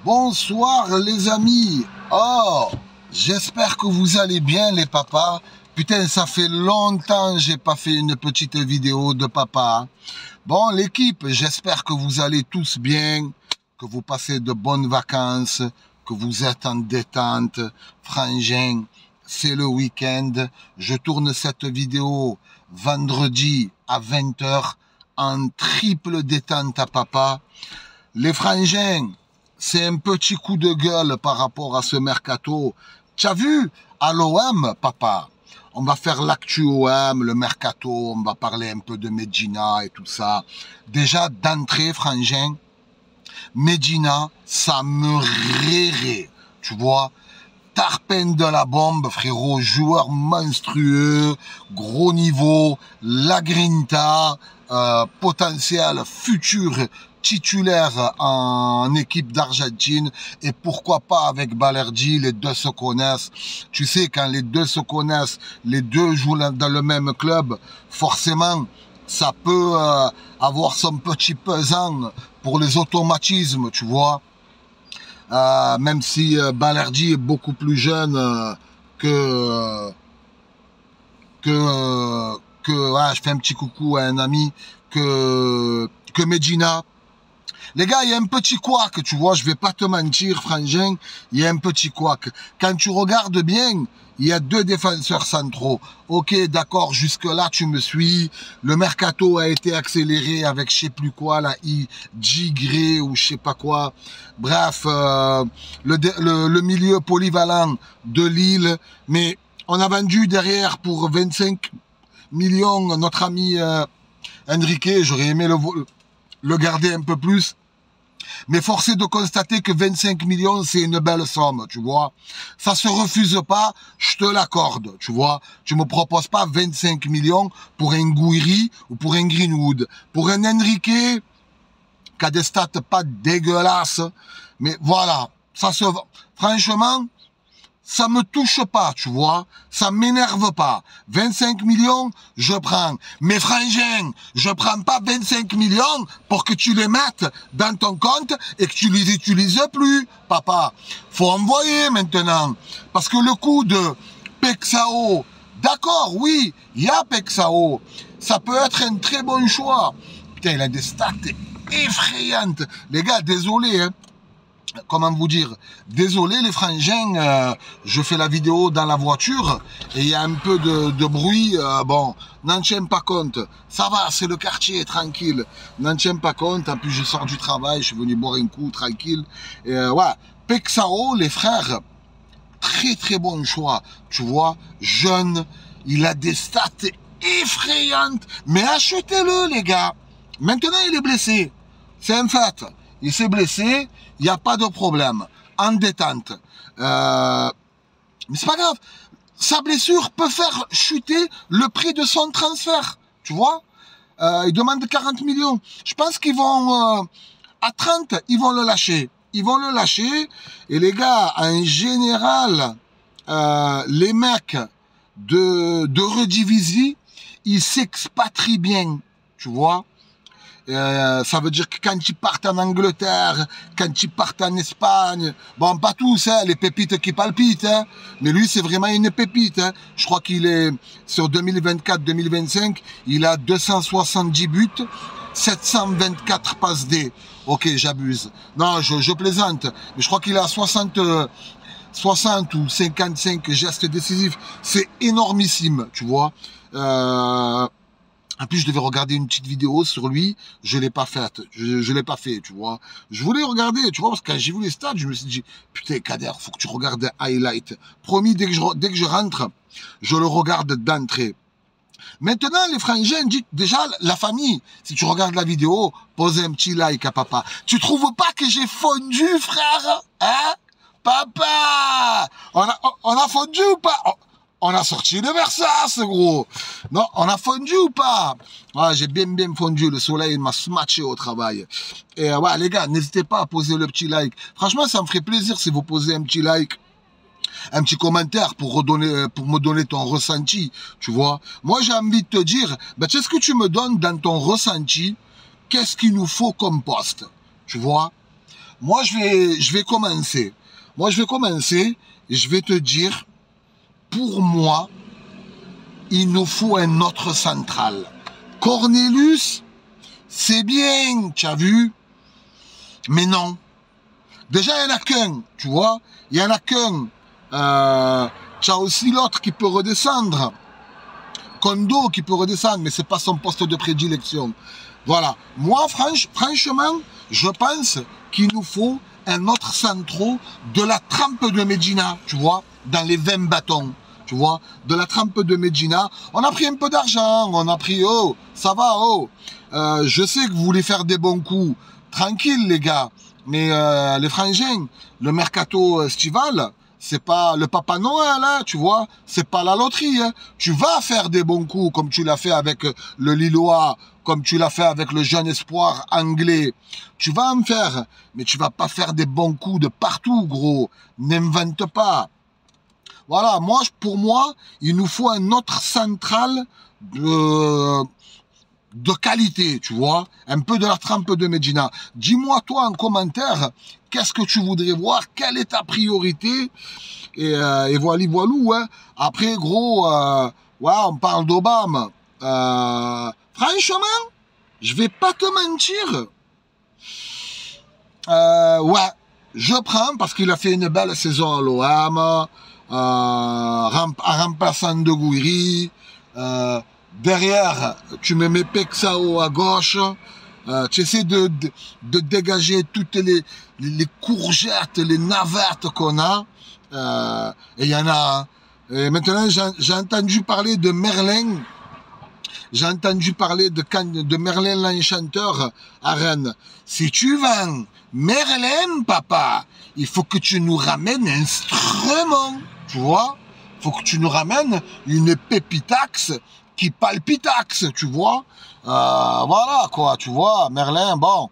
Bonsoir les amis. Oh, j'espère que vous allez bien les papas. Putain, ça fait longtemps que j'ai pas fait une petite vidéo de papa. Bon, l'équipe, j'espère que vous allez tous bien, que vous passez de bonnes vacances, que vous êtes en détente. Frangin, c'est le week-end. Je tourne cette vidéo vendredi à 20 h en triple détente à papa. Les frangins, c'est un petit coup de gueule par rapport à ce mercato. Tu as vu, à l'OM, papa, on va faire l'actu OM, le mercato, on va parler un peu de Medina et tout ça. Déjà, d'entrée, frangin, Medina, ça me rairait, tu vois. Tarpin de la bombe, frérot, joueur monstrueux, gros niveau, la grinta, potentiel futur titulaire en équipe d'Argentine, et pourquoi pas avec Balerdi, les deux se connaissent. Tu sais, quand les deux se connaissent, les deux jouent dans le même club, forcément, ça peut avoir son petit pesant pour les automatismes, tu vois. Même si Balerdi est beaucoup plus jeune que je fais un petit coucou à un ami, que Medina. Les gars, il y a un petit couac, tu vois, je vais pas te mentir, frangin, il y a un petit couac. Quand tu regardes bien, il y a deux défenseurs centraux. Ok, d'accord, jusque-là, tu me suis. Le mercato a été accéléré avec je sais plus quoi, la Jigré ou je sais pas quoi. Bref, le milieu polyvalent de Lille. Mais on a vendu derrière pour 25 millions notre ami Enrique. J'aurais aimé le garder un peu plus. Mais force est de constater que 25 millions, c'est une belle somme, tu vois. Ça se refuse pas, je te l'accorde, tu vois. Tu me proposes pas 25 millions pour un Gouiri ou pour un Greenwood. Pour un Enrique, qui a des stats pas dégueulasses, mais voilà, ça se vend. Franchement, ça me touche pas, tu vois, ça m'énerve pas. 25 millions, je prends. Mais frangin, je prends pas 25 millions pour que tu les mettes dans ton compte et que tu les utilises plus, papa. Faut envoyer maintenant. Parce que le coup de Pexao, d'accord, oui, il y a Pexao. Ça peut être un très bon choix. Putain, il a des stats effrayantes. Les gars, désolé, hein. Comment vous dire, désolé les frangins, je fais la vidéo dans la voiture et il y a un peu de bruit, bon, n'en tiens pas compte, ça va, c'est le quartier, tranquille, n'en tiens pas compte, en plus je sors du travail, je suis venu boire un coup, tranquille, et ouais, Pexao, les frères, très très bon choix, tu vois, jeune, il a des stats effrayantes, mais achetez-le les gars, maintenant il est blessé, c'est un fait. Il s'est blessé, il n'y a pas de problème. En détente. Mais c'est pas grave. Sa blessure peut faire chuter le prix de son transfert. Tu vois, il demande 40 millions. Je pense qu'ils vont... à 30, ils vont le lâcher. Ils vont le lâcher. Et les gars, en général, les mecs de Redivisie, ils s'expatrient bien. Tu vois. Ça veut dire que quand ils partent en Angleterre, quand ils partent en Espagne, bon, pas tous, hein, les pépites qui palpitent, hein, mais lui, c'est vraiment une pépite. Hein. Je crois qu'il est, sur 2024-2025, il a 270 buts, 724 passes D. Ok, j'abuse. Non, je plaisante, mais je crois qu'il a 60 ou 55 gestes décisifs. C'est énormissime, tu vois. En plus, je devais regarder une petite vidéo sur lui, je l'ai pas faite, je l'ai pas fait, tu vois. Je voulais regarder, tu vois, parce que quand j'ai vu les stats, je me suis dit, putain, Kader, faut que tu regardes highlight. Promis, dès que je rentre, je le regarde d'entrée. Maintenant, les frangins, dites déjà, la famille, si tu regardes la vidéo, pose un petit like à papa. Tu trouves pas que j'ai fondu, frère? Hein? Papa! On a fondu ou pas? On a sorti le Versace, gros. Non, on a fondu ou pas? Ouais, j'ai bien fondu. Le soleil m'a smatché au travail. Et ouais, les gars, n'hésitez pas à poser le petit like. Franchement, ça me ferait plaisir si vous posez un petit like, un petit commentaire pour me donner ton ressenti, tu vois. Moi, j'ai envie de te dire, ben, tu sais ce que tu me donnes dans ton ressenti? Qu'est-ce qu'il nous faut comme poste? Tu vois? Moi, je vais commencer. Moi, je vais commencer et je vais te dire, pour moi, il nous faut un autre central. Cornelius, c'est bien, tu as vu, mais non. Déjà, il n'y en a qu'un, tu vois, il n'y en a qu'un. Tu as aussi l'autre qui peut redescendre. Kondo qui peut redescendre, mais c'est pas son poste de prédilection. Voilà. Moi, franchement, je pense qu'il nous faut un autre centro de la trempe de Medina, tu vois, dans les 20 bâtons, tu vois, de la trempe de Medina. On a pris un peu d'argent, on a pris, oh, ça va, oh. Je sais que vous voulez faire des bons coups. Tranquille, les gars. Mais les frangins, le mercato estival, c'est pas le Papa Noël, hein, tu vois, c'est pas la loterie. Hein. Tu vas faire des bons coups comme tu l'as fait avec le Lillois, comme tu l'as fait avec le jeune espoir anglais. Tu vas en faire, mais tu vas pas faire des bons coups de partout, gros. N'invente pas. Voilà, moi, pour moi, il nous faut un autre central de qualité, tu vois, un peu de la trempe de Medina. Dis-moi, toi, en commentaire, qu'est-ce que tu voudrais voir, quelle est ta priorité, et voilà, hein. Après, gros, ouais, on parle d'Obama. Franchement, je vais pas te mentir. Ouais, je prends parce qu'il a fait une belle saison à l'OM, en remplaçant de Gouiri. Derrière, tu me mets Pexao à gauche, tu essaies de dégager toutes les courgettes, les navettes qu'on a, et il y en a. Et maintenant, j'ai entendu parler de Merlin, j'ai entendu parler de Merlin l'Enchanteur à Rennes. Si tu vends Merlin, papa, il faut que tu nous ramènes un instrument, tu vois, il faut que tu nous ramènes une pépitaxe qui palpitaxe, tu vois. Voilà, quoi, tu vois, Merlin, bon.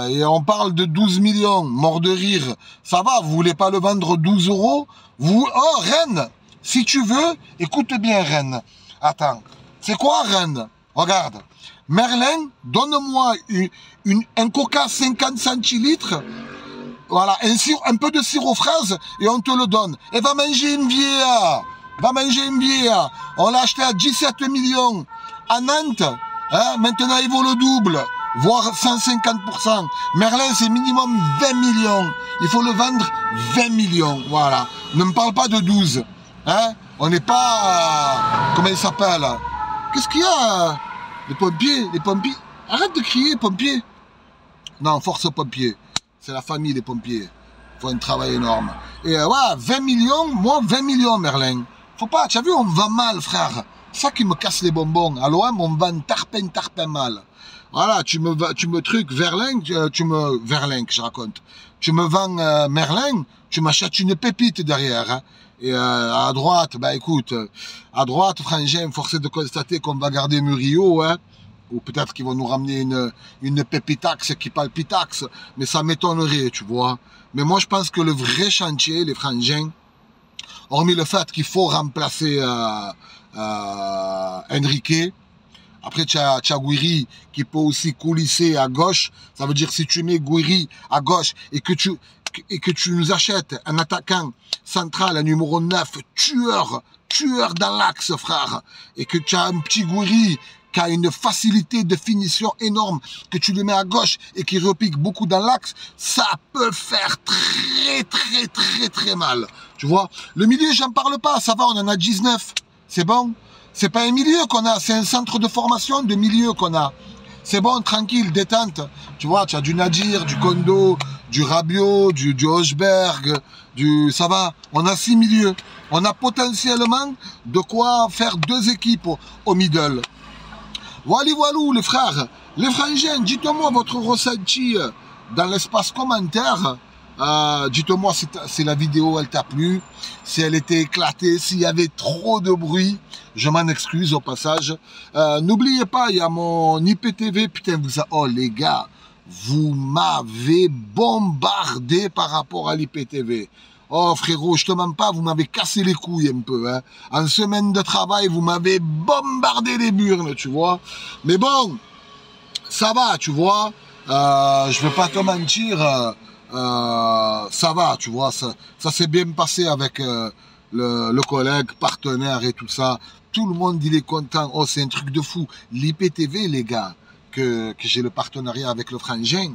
Et on parle de 12 millions, mort de rire. Ça va, vous voulez pas le vendre 12 euros? Vous, oh, Rennes, si tu veux, écoute bien, Rennes. Attends, c'est quoi, Rennes? Regarde. Merlin, donne-moi un coca 50 centilitres. Voilà, un peu de sirop fraise et on te le donne. Et va manger une bière. Va manger une bière. On l'a acheté à 17 millions à Nantes. Hein, maintenant, il vaut le double, voire 150%. Merlin, c'est minimum 20 millions. Il faut le vendre 20 millions. Voilà. Ne me parle pas de 12. Hein, on n'est pas... comment il s'appelle? Qu'est-ce qu'il y a? Les pompiers, les pompiers. Arrête de crier, pompiers. Non, force pompiers. C'est la famille des pompiers. Il faut un travail énorme. Et ouais, 20 millions, moi 20 millions, Merlin. Faut pas, tu as vu, on vend mal, frère. C'est ça qui me casse les bonbons. À l'OM, on vend tarpin mal. Voilà, tu me trucs Verlin, Verlin que je raconte. Tu me vends Merlin, tu m'achètes une pépite derrière. Hein. Et à droite, bah écoute, à droite, frangin, forcé de constater qu'on va garder Murillo, hein. Ou peut-être qu'ils vont nous ramener une pépitaxe qui palpitaxe, mais ça m'étonnerait, tu vois. Mais moi, je pense que le vrai chantier, les frangins, hormis le fait qu'il faut remplacer Enrique, après tu as Gouiri qui peut aussi coulisser à gauche, ça veut dire si tu mets Gouiri à gauche et que tu nous achètes un attaquant central, un numéro 9, tueur dans l'axe, frère, et que tu as un petit Gouiri qui a une facilité de finition énorme, que tu le mets à gauche et qui repique beaucoup dans l'axe, ça peut faire très mal. Tu vois, le milieu, j'en parle pas, ça va, on en a 19. C'est bon. C'est pas un milieu qu'on a, c'est un centre de formation de milieu qu'on a. C'est bon, tranquille, détente. Tu vois, tu as du Nadir, du Kondo, du Rabiot, du Hochberg, ça va. On a 6 milieux. On a potentiellement de quoi faire 2 équipes au middle. Walou, les frères, les frangins, dites-moi votre ressenti dans l'espace commentaire. Dites-moi si la vidéo elle t'a plu, si elle était éclatée, s'il y avait trop de bruit, je m'en excuse au passage. N'oubliez pas, il y a mon IPTV, putain, oh les gars, vous m'avez bombardé par rapport à l'IPTV. Oh frérot, je te mens pas, vous m'avez cassé les couilles un peu. Hein. En semaine de travail, vous m'avez bombardé les burnes, tu vois. Mais bon, ça va, tu vois. Je vais pas te mentir, ça va, tu vois, ça s'est bien passé avec le collègue, partenaire et tout ça. Tout le monde, il est content. Oh, c'est un truc de fou. L'IPTV, les gars, que j'ai le partenariat avec le frangin,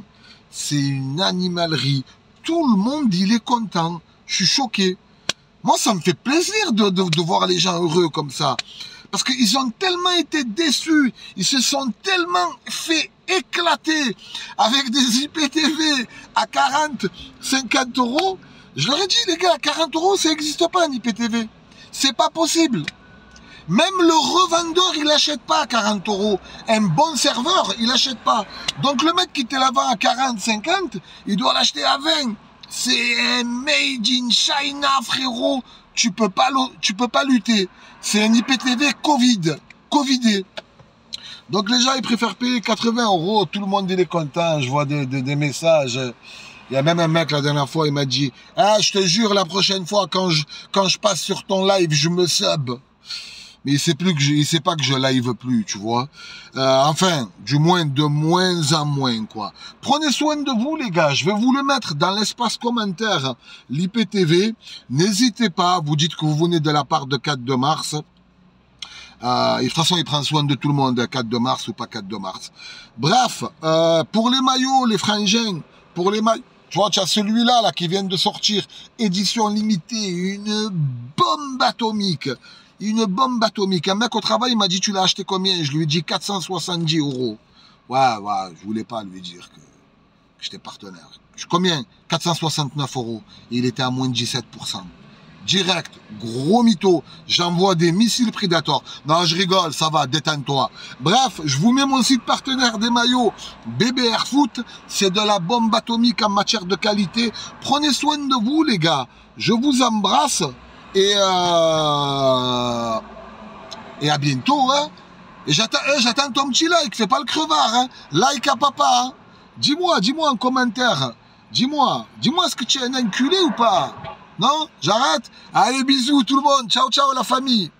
c'est une animalerie. Tout le monde, il est content. Je suis choqué. Moi, ça me fait plaisir de voir les gens heureux comme ça. Parce qu'ils ont tellement été déçus, ils se sont tellement fait éclater avec des IPTV à 40, 50 euros. Je leur ai dit, les gars, 40 euros, ça n'existe pas un IPTV. C'est pas possible. Même le revendeur, il n'achète pas à 40 euros. Un bon serveur, il n'achète pas. Donc le mec qui te la vend à 40, 50, il doit l'acheter à 20. C'est un made in China, frérot. Tu peux pas lutter. C'est un IPTV Covidé. Donc les gens, ils préfèrent payer 80 euros. Tout le monde, il est content. Je vois des messages. Il y a même un mec, la dernière fois, il m'a dit « Ah, je te jure, la prochaine fois, quand je passe sur ton live, je me sub. » Mais il sait pas que je live plus, tu vois. Enfin, du moins, de moins en moins, quoi. Prenez soin de vous, les gars. Je vais vous le mettre dans l'espace commentaire, l'IPTV. N'hésitez pas. Vous dites que vous venez de la part de 4 de mars. Et de toute façon, il prend soin de tout le monde, 4 de mars ou pas 4 de mars. Bref, pour les maillots, les frangins, pour les maillots, tu vois, tu as celui-là là, qui vient de sortir, édition limitée, une bombe atomique. Une bombe atomique. Un mec au travail, il m'a dit, tu l'as acheté combien? Je lui ai dit 470 euros. Ouais, je voulais pas lui dire que j'étais partenaire. Combien? 469 euros. Et il était à moins de 17%. Direct, gros mytho. J'envoie des missiles Predator. Non, je rigole, ça va, détends-toi. Bref, je vous mets mon site partenaire des maillots, BBR Foot. C'est de la bombe atomique en matière de qualité. Prenez soin de vous, les gars. Je vous embrasse. Et à bientôt, hein. Et j'attends ton petit like, fais pas le crevard, hein. Like à papa, hein. Dis-moi en commentaire. Dis-moi, est-ce que tu es un enculé ou pas? Non? J'arrête? Allez, bisous tout le monde. Ciao, ciao la famille.